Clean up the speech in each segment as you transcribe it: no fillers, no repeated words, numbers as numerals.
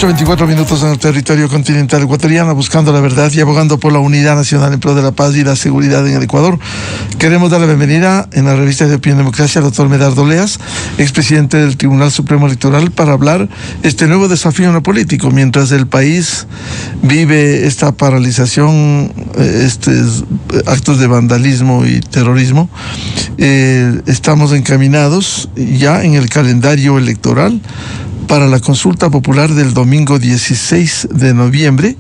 8:24 en el territorio continental ecuatoriano, buscando la verdad y abogando por la unidad nacional en pro de la paz y la seguridad en el Ecuador. Queremos dar la bienvenida en la revista de Opinión Democracia al doctor Medardo Oleas, expresidente del Tribunal Supremo Electoral, para hablar este nuevo desafío en lo político. Mientras el país vive esta paralización, estos actos de vandalismo y terrorismo, estamos encaminados ya en el calendario electoral para la consulta popular del domingo 16 de noviembre,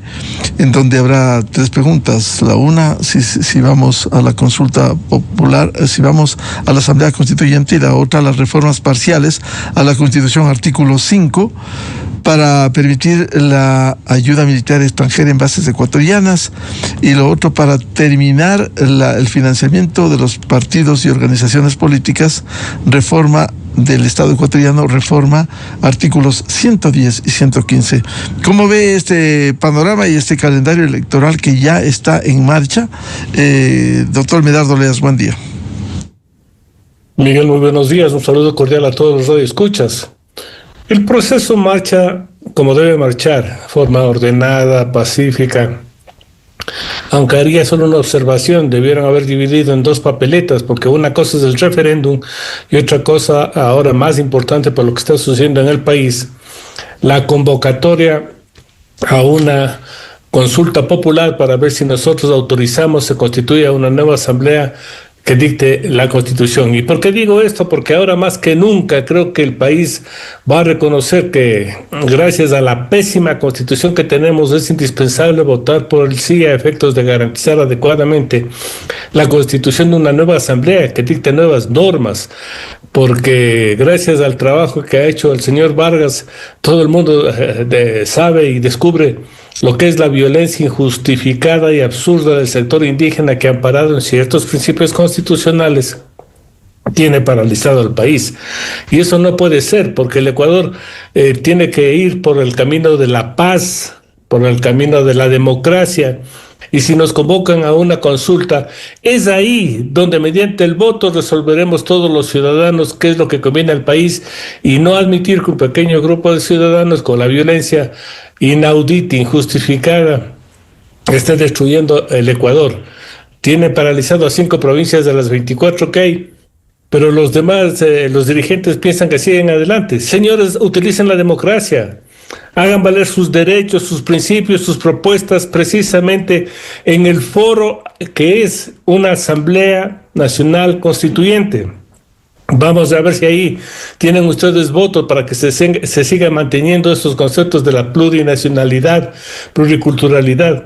en donde habrá tres preguntas. La una, si vamos a la consulta popular, si vamos a la Asamblea Constituyente, y la otra, las reformas parciales a la Constitución, artículo 5, para permitir la ayuda militar extranjera en bases ecuatorianas, y lo otro para terminar el financiamiento de los partidos y organizaciones políticas, reforma del Estado ecuatoriano, reforma artículos 110 y 115. ¿Cómo ve este panorama y este calendario electoral que ya está en marcha? Doctor Medardo Oleas, buen día. Miguel, muy buenos días. Un saludo cordial a todos los radioescuchas. El proceso marcha como debe marchar, de forma ordenada, pacífica. Aunque haría solo una observación, debieron haber dividido en dos papeletas, porque una cosa es el referéndum y otra cosa, ahora más importante por lo que está sucediendo en el país, la convocatoria a una consulta popular para ver si nosotros autorizamos, se constituya una nueva asamblea que dicte la Constitución. ¿Y por qué digo esto? Porque ahora más que nunca creo que el país va a reconocer que gracias a la pésima Constitución que tenemos es indispensable votar por el sí a efectos de garantizar adecuadamente la constitución de una nueva asamblea que dicte nuevas normas, porque gracias al trabajo que ha hecho el señor Vargas, todo el mundo sabe y descubre lo que es la violencia injustificada y absurda del sector indígena que, amparado en ciertos principios constitucionales, tiene paralizado el país. Y eso no puede ser, porque el Ecuador tiene que ir por el camino de la paz, por el camino de la democracia. Y si nos convocan a una consulta, es ahí donde mediante el voto resolveremos todos los ciudadanos qué es lo que conviene al país, y no admitir que un pequeño grupo de ciudadanos con la violencia inaudita, injustificada, esté destruyendo el Ecuador. Tiene paralizado a 5 provincias de las 24 que hay, pero los demás, los dirigentes piensan que siguen adelante. Señores, utilicen la democracia. Hagan valer sus derechos, sus principios, sus propuestas precisamente en el foro que es una Asamblea Nacional Constituyente. Vamos a ver si ahí tienen ustedes votos para que se sigan manteniendo estos conceptos de la plurinacionalidad, pluriculturalidad,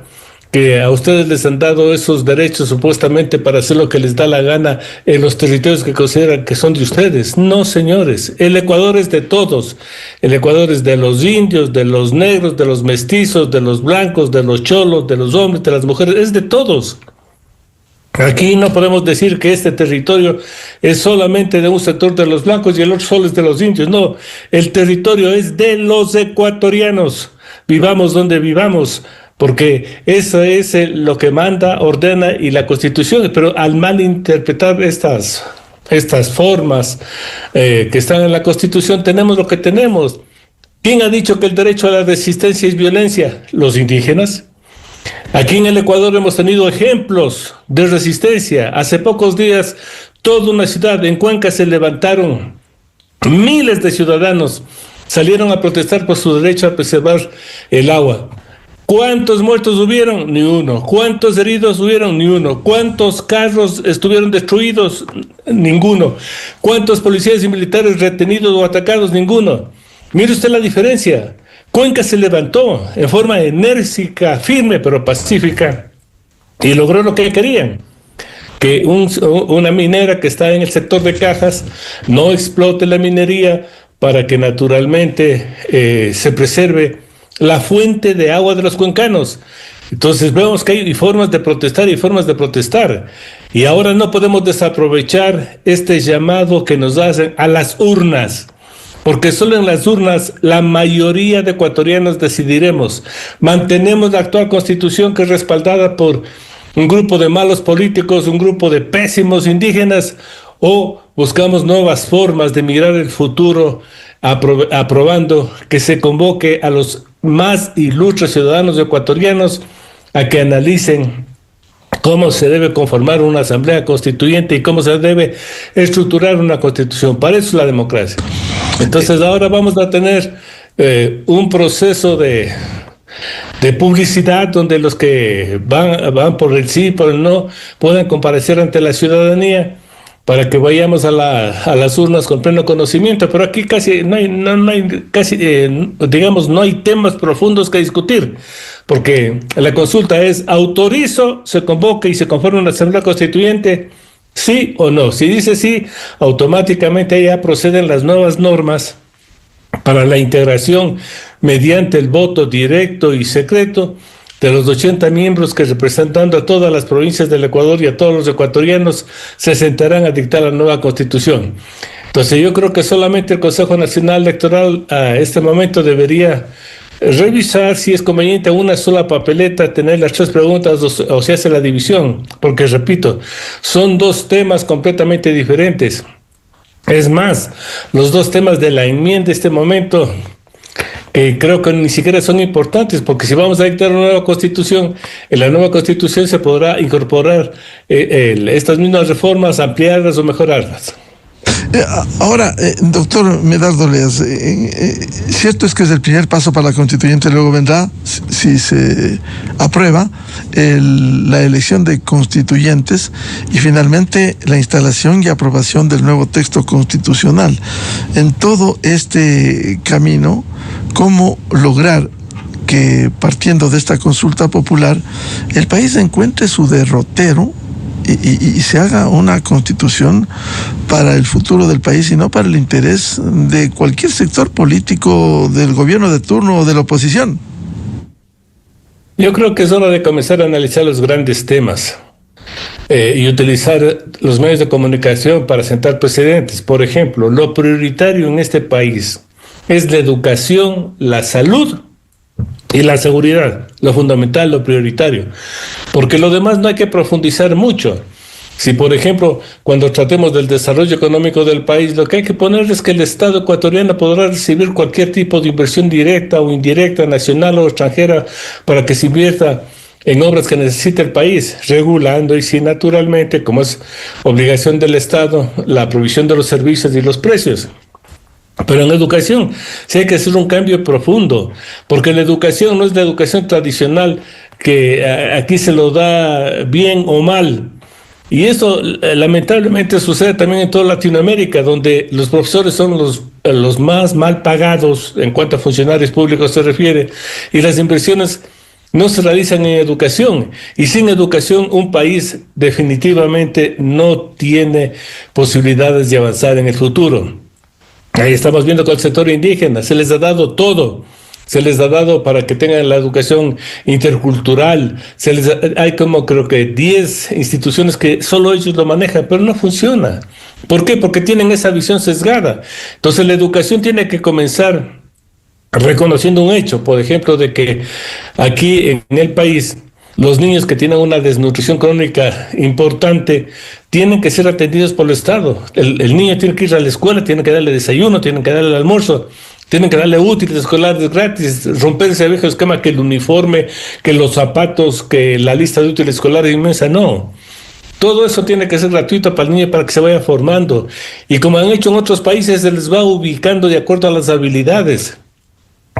que a ustedes les han dado esos derechos supuestamente para hacer lo que les da la gana en los territorios que consideran que son de ustedes. No, señores, el Ecuador es de todos. El Ecuador es de los indios, de los negros, de los mestizos, de los blancos, de los cholos, de los hombres, de las mujeres, es de todos. Aquí no podemos decir que este territorio es solamente de un sector de los blancos y el otro solo es de los indios. No, el territorio es de los ecuatorianos. Vivamos donde vivamos, porque eso es lo que manda, ordena y la Constitución. Pero al malinterpretar estas formas que están en la Constitución, tenemos lo que tenemos. ¿Quién ha dicho que el derecho a la resistencia es violencia? Los indígenas. Aquí en el Ecuador hemos tenido ejemplos de resistencia. Hace pocos días, toda una ciudad en Cuenca se levantaron, miles de ciudadanos salieron a protestar por su derecho a preservar el agua. ¿Cuántos muertos hubieron? Ni uno. ¿Cuántos heridos hubieron? Ni uno. ¿Cuántos carros estuvieron destruidos? Ninguno. ¿Cuántos policías y militares retenidos o atacados? Ninguno. Mire usted la diferencia. Cuenca se levantó en forma enérgica, firme, pero pacífica, y logró lo que querían, que una minera que está en el sector de Cajas no explote la minería para que naturalmente se preserve la fuente de agua de los cuencanos. Entonces vemos que hay formas de protestar y formas de protestar, y ahora no podemos desaprovechar este llamado que nos hacen a las urnas, porque solo en las urnas la mayoría de ecuatorianos decidiremos. Mantenemos la actual Constitución, que es respaldada por un grupo de malos políticos, un grupo de pésimos indígenas, o buscamos nuevas formas de mirar el futuro, aprobando que se convoque a los más ilustres ciudadanos ecuatorianos a que analicen cómo se debe conformar una asamblea constituyente y cómo se debe estructurar una constitución. Para eso es la democracia. Entonces ahora vamos a tener un proceso de publicidad donde los que van por el sí, por el no, puedan comparecer ante la ciudadanía para que vayamos a las urnas con pleno conocimiento. Pero aquí casi no hay temas profundos que discutir, porque la consulta es: autorizo, se convoque y se conforme una asamblea constituyente, sí o no. Si dice sí, automáticamente ya proceden las nuevas normas para la integración mediante el voto directo y secreto de los 80 miembros que, representando a todas las provincias del Ecuador y a todos los ecuatorianos, se sentarán a dictar la nueva constitución. Entonces yo creo que solamente el Consejo Nacional Electoral a este momento debería revisar si es conveniente una sola papeleta tener las 3 preguntas o se hace la división, porque repito, son 2 temas completamente diferentes. Es más, los 2 temas de la enmienda de este momento creo que ni siquiera son importantes, porque si vamos a dictar una nueva constitución, en la nueva constitución se podrá incorporar estas mismas reformas, ampliarlas o mejorarlas. Ahora, doctor Medardo Oleas, cierto es que es el primer paso para la constituyente, luego vendrá, si se aprueba, la elección de constituyentes y finalmente la instalación y aprobación del nuevo texto constitucional. En todo este camino, ¿cómo lograr que, partiendo de esta consulta popular, el país encuentre su derrotero y se haga una constitución para el futuro del país y no para el interés de cualquier sector político del gobierno de turno o de la oposición? Yo creo que es hora de comenzar a analizar los grandes temas y utilizar los medios de comunicación para sentar precedentes. Por ejemplo, lo prioritario en este país es la educación, la salud y la seguridad, lo fundamental, lo prioritario, porque lo demás no hay que profundizar mucho. Si, por ejemplo, cuando tratemos del desarrollo económico del país, lo que hay que poner es que el Estado ecuatoriano podrá recibir cualquier tipo de inversión directa o indirecta, nacional o extranjera, para que se invierta en obras que necesita el país, regulando y sí, naturalmente, como es obligación del Estado, la provisión de los servicios y los precios. Pero en educación sí hay que hacer un cambio profundo, porque la educación no es la educación tradicional que aquí se lo da bien o mal. Y eso lamentablemente sucede también en toda Latinoamérica, donde los profesores son los más mal pagados en cuanto a funcionarios públicos se refiere, y las inversiones no se realizan en educación. Y sin educación un país definitivamente no tiene posibilidades de avanzar en el futuro. Ahí estamos viendo con el sector indígena, se les ha dado todo, se les ha dado para que tengan la educación intercultural, hay como creo que 10 instituciones que solo ellos lo manejan, pero no funciona. ¿Por qué? Porque tienen esa visión sesgada. Entonces la educación tiene que comenzar reconociendo un hecho, por ejemplo, de que aquí en el país los niños que tienen una desnutrición crónica importante tienen que ser atendidos por el Estado. El niño tiene que ir a la escuela, tiene que darle desayuno, tiene que darle almuerzo, tienen que darle útiles escolares gratis, romper ese viejo esquema que el uniforme, que los zapatos, que la lista de útiles escolares inmensa. No. Todo eso tiene que ser gratuito para el niño para que se vaya formando. Y como han hecho en otros países, se les va ubicando de acuerdo a las habilidades,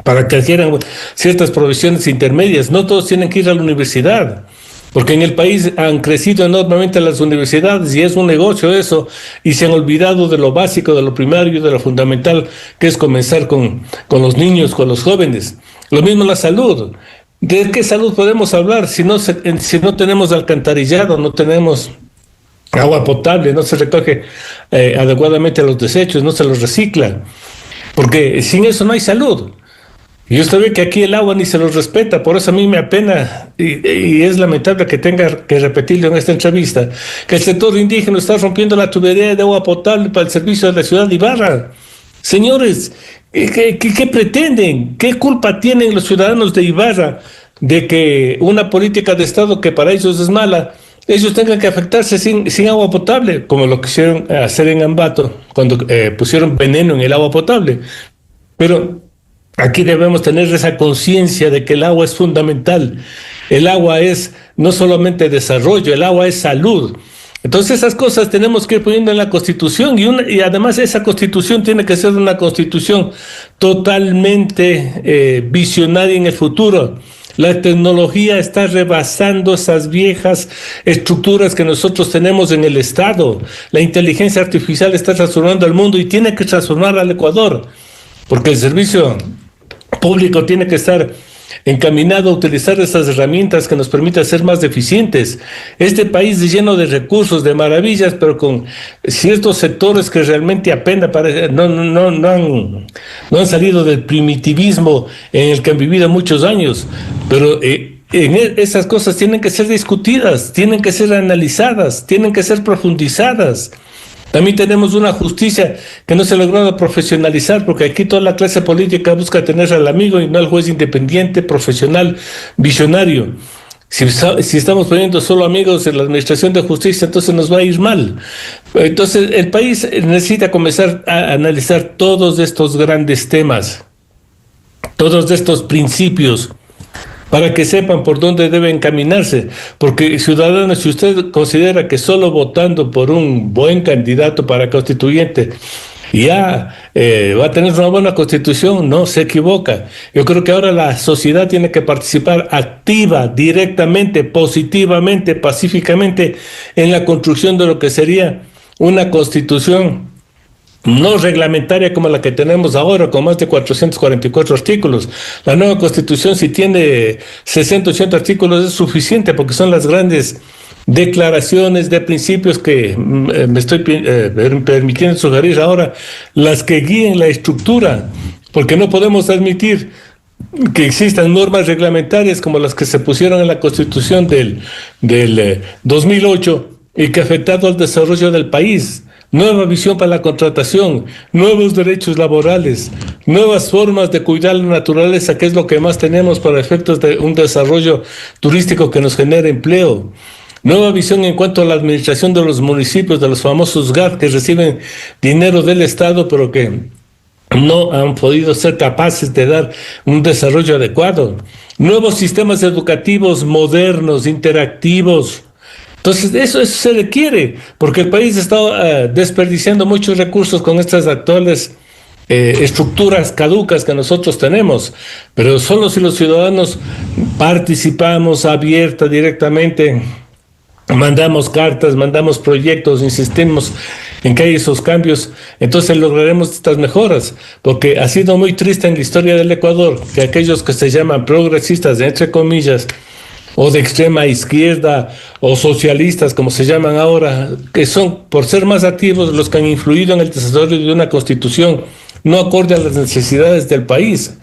para que adquieran ciertas provisiones intermedias. No todos tienen que ir a la universidad, porque en el país han crecido enormemente las universidades y es un negocio eso, y se han olvidado de lo básico, de lo primario, de lo fundamental, que es comenzar con los niños, con los jóvenes. Lo mismo la salud. ¿De qué salud podemos hablar si no tenemos alcantarillado, no tenemos agua potable, no se recoge adecuadamente los desechos, no se los recicla? Porque sin eso no hay salud. Y usted ve que aquí el agua ni se los respeta, por eso a mí me apena y es lamentable que tenga que repetirlo en esta entrevista, que el sector indígena está rompiendo la tubería de agua potable para el servicio de la ciudad de Ibarra. Señores, ¿qué pretenden? ¿Qué culpa tienen los ciudadanos de Ibarra de que una política de Estado que para ellos es mala, ellos tengan que afectarse sin agua potable, como lo quisieron hacer en Ambato, cuando pusieron veneno en el agua potable? Pero Aquí debemos tener esa conciencia de que el agua es fundamental. El agua es no solamente desarrollo, el agua es salud. Entonces esas cosas tenemos que ir poniendo en la Constitución y además esa Constitución tiene que ser una Constitución totalmente visionaria en el futuro. La tecnología está rebasando esas viejas estructuras que nosotros tenemos en el Estado. La inteligencia artificial está transformando al mundo y tiene que transformar al Ecuador, porque el servicio público tiene que estar encaminado a utilizar esas herramientas que nos permitan ser más eficientes. Este país es lleno de recursos, de maravillas, pero con ciertos sectores que realmente apenas no han salido del primitivismo en el que han vivido muchos años. Pero esas cosas tienen que ser discutidas, tienen que ser analizadas, tienen que ser profundizadas. También tenemos una justicia que no se ha logrado profesionalizar, porque aquí toda la clase política busca tener al amigo y no al juez independiente, profesional, visionario. Si estamos poniendo solo amigos en la administración de justicia, entonces nos va a ir mal. Entonces el país necesita comenzar a analizar todos estos grandes temas, todos estos principios, para que sepan por dónde deben caminarse, porque ciudadanos, si usted considera que solo votando por un buen candidato para constituyente ya va a tener una buena constitución, no, se equivoca. Yo creo que ahora la sociedad tiene que participar activa, directamente, positivamente, pacíficamente en la construcción de lo que sería una constitución no reglamentaria como la que tenemos ahora, con más de 444 artículos. La nueva Constitución, si tiene 60, 80 artículos, es suficiente, porque son las grandes declaraciones de principios que me estoy permitiendo sugerir ahora, las que guíen la estructura, porque no podemos admitir que existan normas reglamentarias como las que se pusieron en la Constitución del 2008 y que ha afectado al desarrollo del país. Nueva visión para la contratación, nuevos derechos laborales, nuevas formas de cuidar la naturaleza, que es lo que más tenemos para efectos de un desarrollo turístico que nos genere empleo. Nueva visión en cuanto a la administración de los municipios, de los famosos GAT, que reciben dinero del Estado, pero que no han podido ser capaces de dar un desarrollo adecuado. Nuevos sistemas educativos modernos, interactivos. Entonces, eso se requiere, porque el país está desperdiciando muchos recursos con estas actuales estructuras caducas que nosotros tenemos, pero solo si los ciudadanos participamos abierta, directamente, mandamos cartas, mandamos proyectos, insistimos en que hay esos cambios, entonces lograremos estas mejoras, porque ha sido muy triste en la historia del Ecuador que aquellos que se llaman progresistas, entre comillas, o de extrema izquierda, o socialistas, como se llaman ahora, que son, por ser más activos, los que han influido en el desarrollo de una constitución no acorde a las necesidades del país.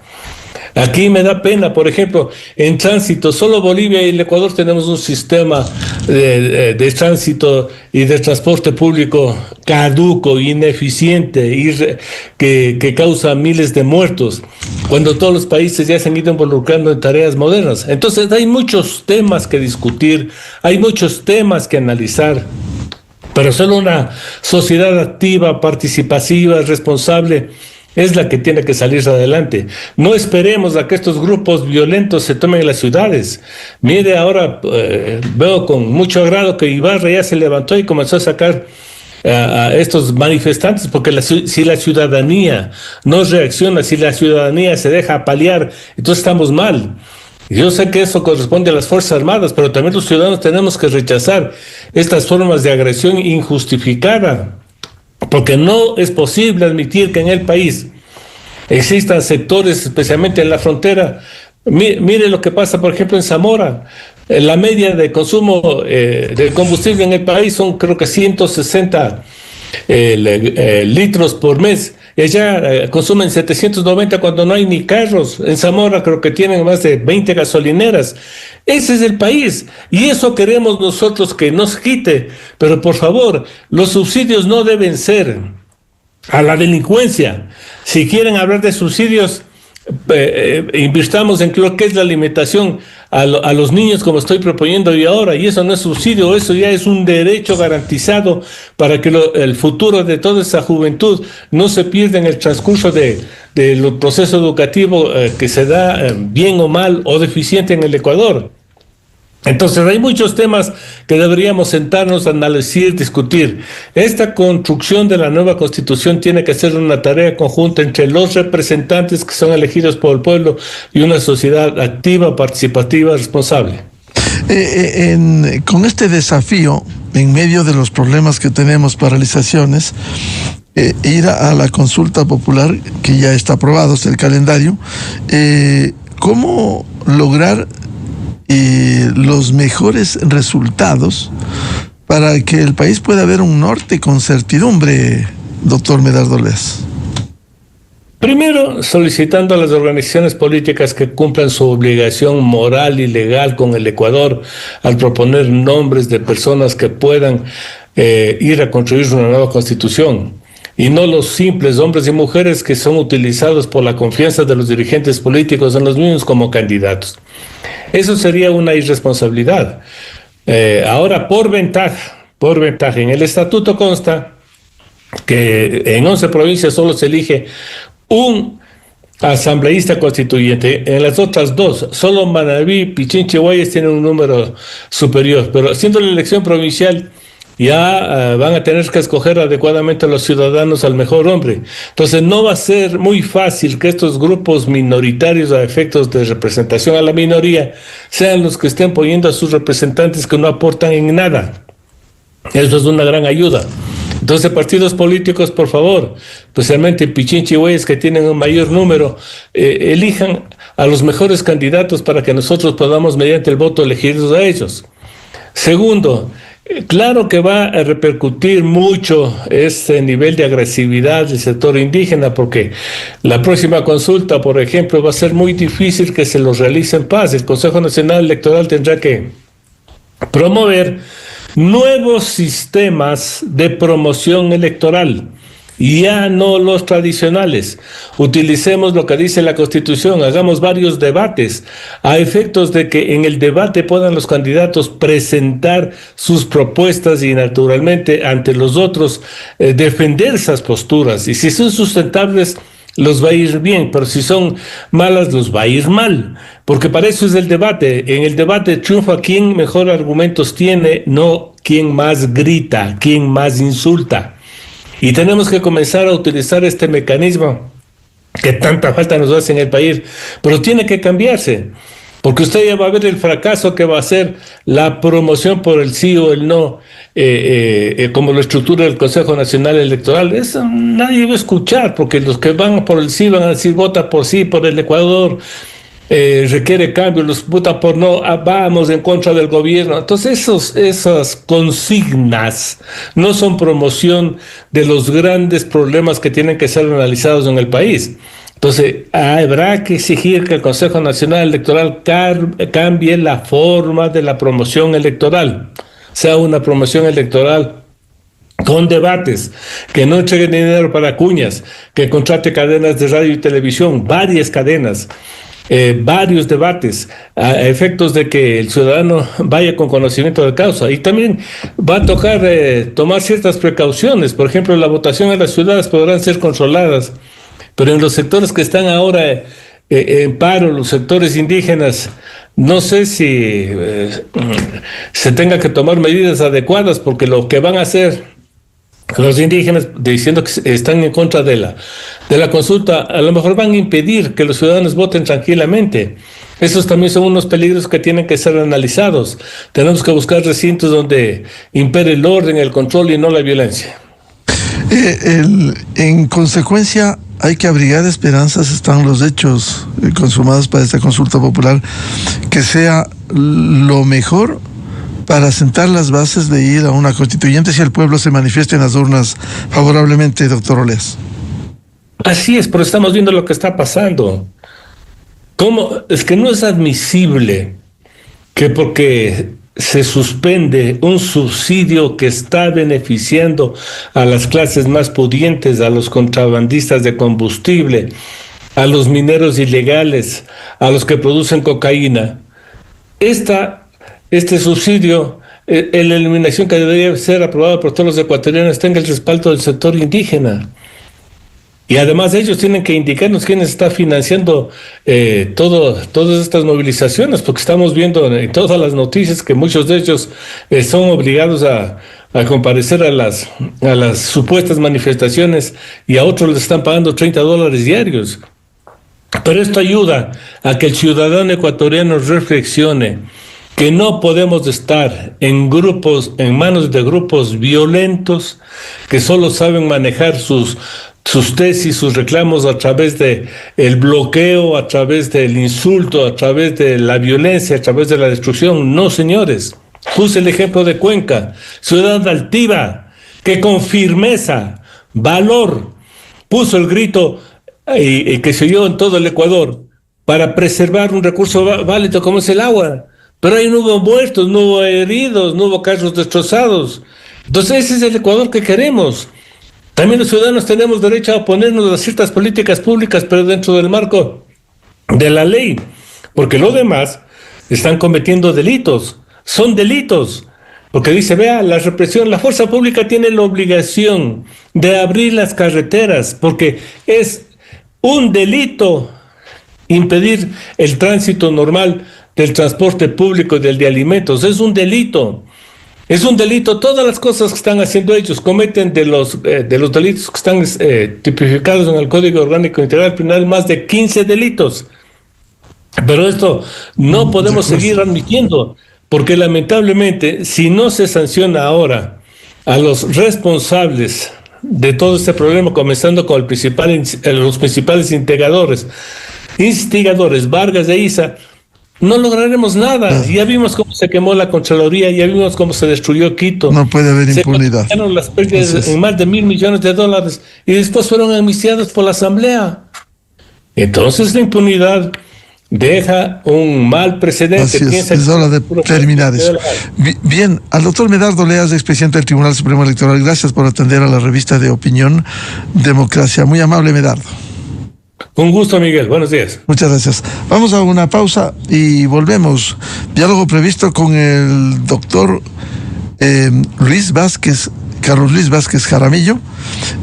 Aquí me da pena, por ejemplo, en tránsito, solo Bolivia y el Ecuador tenemos un sistema de tránsito y de transporte público caduco, ineficiente, que causa miles de muertos, cuando todos los países ya se han ido involucrando en tareas modernas. Entonces hay muchos temas que discutir, hay muchos temas que analizar, pero solo una sociedad activa, participativa, responsable, es la que tiene que salir adelante. No esperemos a que estos grupos violentos se tomen las ciudades. Mire, ahora veo con mucho agrado que Ibarra ya se levantó y comenzó a sacar a estos manifestantes, porque si la ciudadanía no reacciona, si la ciudadanía se deja apalear, entonces estamos mal. Yo sé que eso corresponde a las Fuerzas Armadas, pero también los ciudadanos tenemos que rechazar estas formas de agresión injustificada, porque no es posible admitir que en el país existan sectores, especialmente en la frontera. Mire lo que pasa, por ejemplo, en Zamora. La media de consumo de combustible en el país son, creo que 160 litros por mes. Y allá consumen 790 cuando no hay ni carros. En Zamora creo que tienen más de 20 gasolineras. Ese es el país, y eso queremos nosotros que nos quite. Pero por favor, los subsidios no deben ser a la delincuencia. Si quieren hablar de subsidios, invirtamos en lo que es la alimentación a los niños, como estoy proponiendo yo ahora, y eso no es subsidio, eso ya es un derecho garantizado para que el futuro de toda esa juventud no se pierda en el transcurso de del proceso educativo que se da bien o mal o deficiente en el Ecuador. Entonces hay muchos temas que deberíamos sentarnos a analizar, discutir. Esta construcción de la nueva Constitución tiene que ser una tarea conjunta entre los representantes que son elegidos por el pueblo y una sociedad activa, participativa, responsable. Con este desafío, en medio de los problemas que tenemos, paralizaciones, ir a la consulta popular, que ya está aprobado, es el calendario, ¿cómo lograr los mejores resultados para que el país pueda ver un norte con certidumbre, doctor Medardo Oleas? Primero, solicitando a las organizaciones políticas que cumplan su obligación moral y legal con el Ecuador al proponer nombres de personas que puedan ir a construir una nueva constitución, y no los simples hombres y mujeres que son utilizados por la confianza de los dirigentes políticos en los mismos como candidatos. Eso sería una irresponsabilidad. Ahora, por ventaja, en el estatuto consta que en 11 provincias solo se elige un asambleísta constituyente. En las otras 2, solo Manabí, Pichincha y Guayas tienen un número superior, pero haciendo la elección provincial ya van a tener que escoger adecuadamente a los ciudadanos al mejor hombre. Entonces no va a ser muy fácil que estos grupos minoritarios a efectos de representación a la minoría sean los que estén poniendo a sus representantes que no aportan en nada. Eso es una gran ayuda. Entonces, partidos políticos, por favor, especialmente Pichincha y Guayas, que tienen un mayor número, elijan a los mejores candidatos para que nosotros podamos, mediante el voto, elegirlos a ellos. Segundo, claro que va a repercutir mucho este nivel de agresividad del sector indígena, porque la próxima consulta, por ejemplo, va a ser muy difícil que se lo realice en paz. El Consejo Nacional Electoral tendrá que promover nuevos sistemas de promoción electoral, ya no los tradicionales. Utilicemos lo que dice la Constitución, hagamos varios debates, a efectos de que en el debate puedan los candidatos presentar sus propuestas y naturalmente ante los otros defender esas posturas. Y si son sustentables, los va a ir bien, pero si son malas, los va a ir mal, porque para eso es el debate. En el debate triunfa quien mejor argumentos tiene, no quien más grita, quien más insulta. Y tenemos que comenzar a utilizar este mecanismo que tanta falta nos hace en el país, pero tiene que cambiarse, porque usted ya va a ver el fracaso que va a ser la promoción por el sí o el no, como lo estructura el Consejo Nacional Electoral. Eso nadie va a escuchar, porque los que van por el sí van a decir vota por sí, por el Ecuador, requiere cambio, los votan por no, vamos en contra del gobierno. Entonces esas consignas no son promoción de los grandes problemas que tienen que ser analizados en el país. Entonces, habrá que exigir que el Consejo Nacional Electoral cambie la forma de la promoción electoral, sea una promoción electoral con debates, que no entregue dinero para cuñas, que contrate cadenas de radio y televisión, varias cadenas, varios debates, a efectos de que el ciudadano vaya con conocimiento de causa. Y también va a tocar tomar ciertas precauciones. Por ejemplo, la votación en las ciudades podrán ser controladas, pero en los sectores que están ahora en paro, los sectores indígenas, no sé si se tenga que tomar medidas adecuadas, porque lo que van a hacer los indígenas, diciendo que están en contra de la consulta, a lo mejor van a impedir que los ciudadanos voten tranquilamente. Esos también son unos peligros que tienen que ser analizados. Tenemos que buscar recintos donde impere el orden, el control y no la violencia. En consecuencia, hay que abrigar esperanzas, están los hechos consumados para esta consulta popular, que sea lo mejor para sentar las bases de ir a una constituyente si el pueblo se manifiesta en las urnas favorablemente, doctor Oleas. Así es, pero estamos viendo lo que está pasando. ¿Cómo? Es que no es admisible que porque se suspende un subsidio que está beneficiando a las clases más pudientes, a los contrabandistas de combustible, a los mineros ilegales, a los que producen cocaína. Este subsidio, en la eliminación que debería ser aprobada por todos los ecuatorianos, tenga el respaldo del sector indígena. Y además ellos tienen que indicarnos quién está financiando todas estas movilizaciones, porque estamos viendo en todas las noticias que muchos de ellos son obligados a comparecer a las supuestas manifestaciones y a otros les están pagando $30 diarios. Pero esto ayuda a que el ciudadano ecuatoriano reflexione que no podemos estar en manos de grupos violentos que solo saben manejar sus tesis, sus reclamos a través de el bloqueo, a través del insulto, a través de la violencia, a través de la destrucción. No, señores. Puse el ejemplo de Cuenca, ciudad altiva, que con firmeza, valor, puso el grito que se oyó en todo el Ecuador para preservar un recurso válido como es el agua. Pero ahí no hubo muertos, no hubo heridos, no hubo carros destrozados. Entonces ese es el Ecuador que queremos. También los ciudadanos tenemos derecho a oponernos a ciertas políticas públicas, pero dentro del marco de la ley, porque los demás están cometiendo delitos, son delitos, porque dice, vea, la represión, la fuerza pública tiene la obligación de abrir las carreteras, porque es un delito impedir el tránsito normal del transporte público y del de alimentos, es un delito. Es un delito, todas las cosas que están haciendo ellos cometen de los delitos que están tipificados en el Código Orgánico Integral Penal, más de 15 delitos. Pero esto no podemos seguir admitiendo, porque lamentablemente, si no se sanciona ahora a los responsables de todo este problema, comenzando con los principales instigadores, Vargas de Isa, no lograremos nada. Ya vimos cómo se quemó la Contraloría, ya vimos cómo se destruyó Quito. No puede haber impunidad. Se las pérdidas en más de $1.000 millones y después fueron amnistiados por la Asamblea. Entonces la impunidad deja un mal precedente. Es hora de terminar eso. Bien, al doctor Medardo Oleas, expresidente del Tribunal Supremo Electoral, gracias por atender a la revista de Opinión Democracia. Muy amable, Medardo. Un gusto, Miguel. Buenos días. Muchas gracias. Vamos a una pausa y volvemos. Diálogo previsto con el doctor Carlos Luis Vázquez Jaramillo.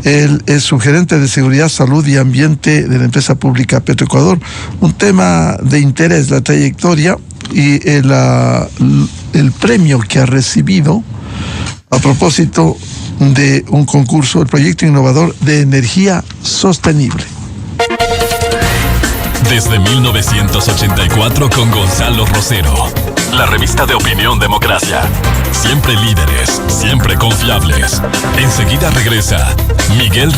Él es su gerente de Seguridad, Salud y Ambiente de la empresa pública Petroecuador. Un tema de interés, la trayectoria y el premio que ha recibido a propósito de un concurso, el proyecto innovador de energía sostenible. Desde 1984 con Gonzalo Rosero. La revista de Opinión Democracia. Siempre líderes, siempre confiables. Enseguida regresa Miguel